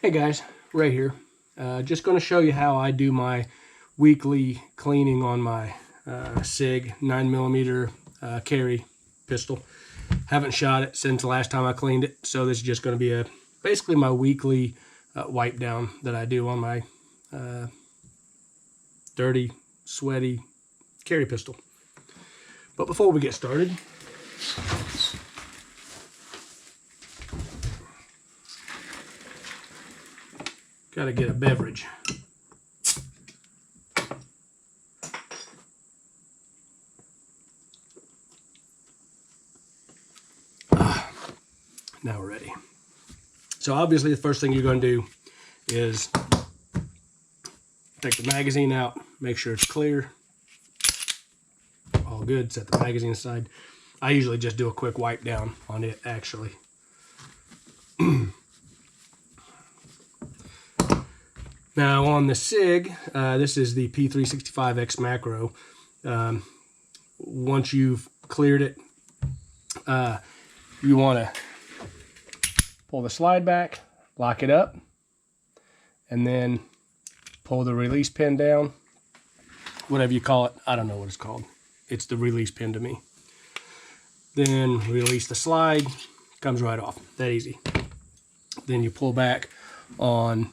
Hey guys, Ray here. Just going to show you how I do my weekly cleaning on my SIG 9mm carry pistol. Haven't shot it since the last time I cleaned it, so this is just going to be basically my weekly wipe down that I do on my dirty, sweaty carry pistol. But before we get started, gotta get a beverage. Now we're ready. So obviously the first thing you're going to do is take the magazine out, make sure it's clear. All good, set the magazine aside. I usually just do a quick wipe down on it actually. Now on the SIG, this is the P365X macro. Once you've cleared it, you want to pull the slide back, lock it up, and then pull the release pin down. Whatever you call it, I don't know what it's called. It's the release pin to me. Then release the slide, comes right off, that easy. Then you pull back on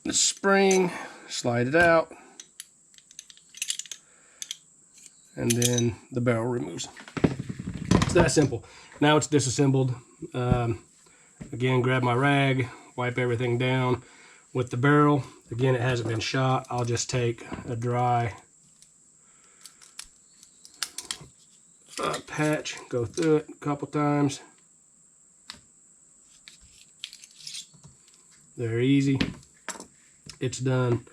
the spring, slide it out, and then the barrel removes. It's that simple. Now it's disassembled. Again, grab my rag, wipe everything down. With the barrel, again, it hasn't been shot. I'll just take a dry patch, go through it a couple times. Very easy. It's done.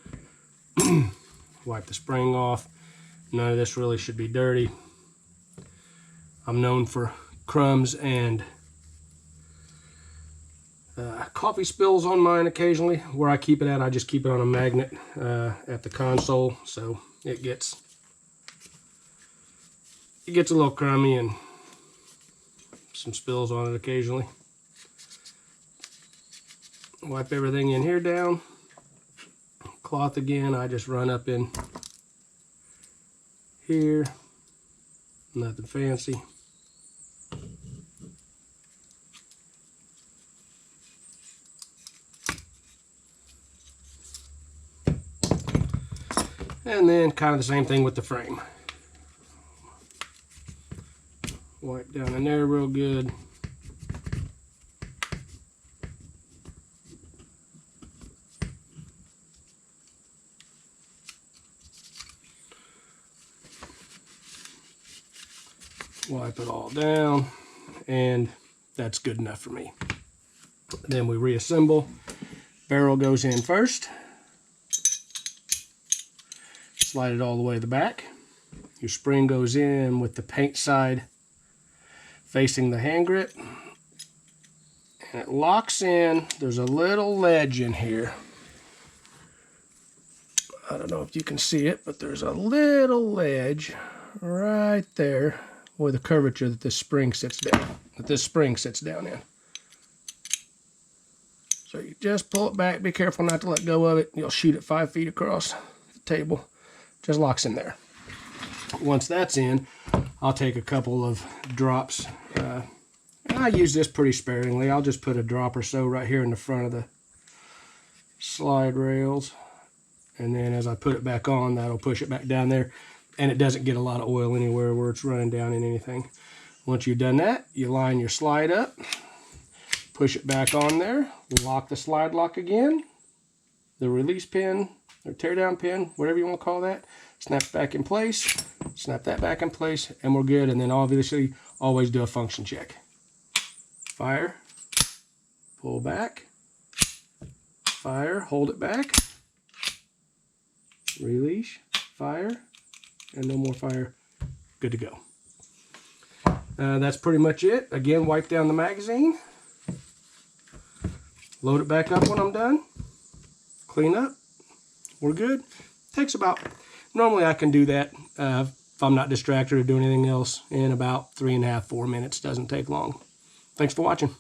Wipe the spring off. None of this really should be dirty. I'm known for crumbs and coffee spills on mine occasionally. Where I keep it at, I just keep it on a magnet at the console, so it gets a little crummy and some spills on it occasionally. Wipe everything in here down. Cloth again, I just run up in here, nothing fancy. And then kind of the same thing with the frame. Wipe down in there real good. Wipe it all down, and that's good enough for me. Then we reassemble. Barrel goes in first. Slide it all the way to the back. Your spring goes in with the paint side facing the hand grip, and it locks in. There's a little ledge in here. I don't know if you can see it, but there's a little ledge right there where the curvature that this spring sits down, in. So you just pull it back. Be careful not to let go of it. You'll shoot it 5 feet across the table. Just locks in there. Once that's in, I'll take a couple of drops. I use this pretty sparingly. I'll just put a drop or so right here in the front of the slide rails. And then as I put it back on, that'll push it back down there. And it doesn't get a lot of oil anywhere where it's running down in anything. Once you've done that, you line your slide up, push it back on there, lock the slide lock again, the release pin or tear down pin, whatever you want to call that, snap back in place, snap that back in place, and we're good. And then obviously always do a function check. Fire, pull back, fire, hold it back, release, fire, and no more fire. Good to go. That's pretty much it. Again, wipe down the magazine, load it back up when I'm done, clean up, we're good. Takes about, normally I can do that if I'm not distracted or doing anything else in about 3.5 to 4 minutes. Doesn't take long. Thanks for watching.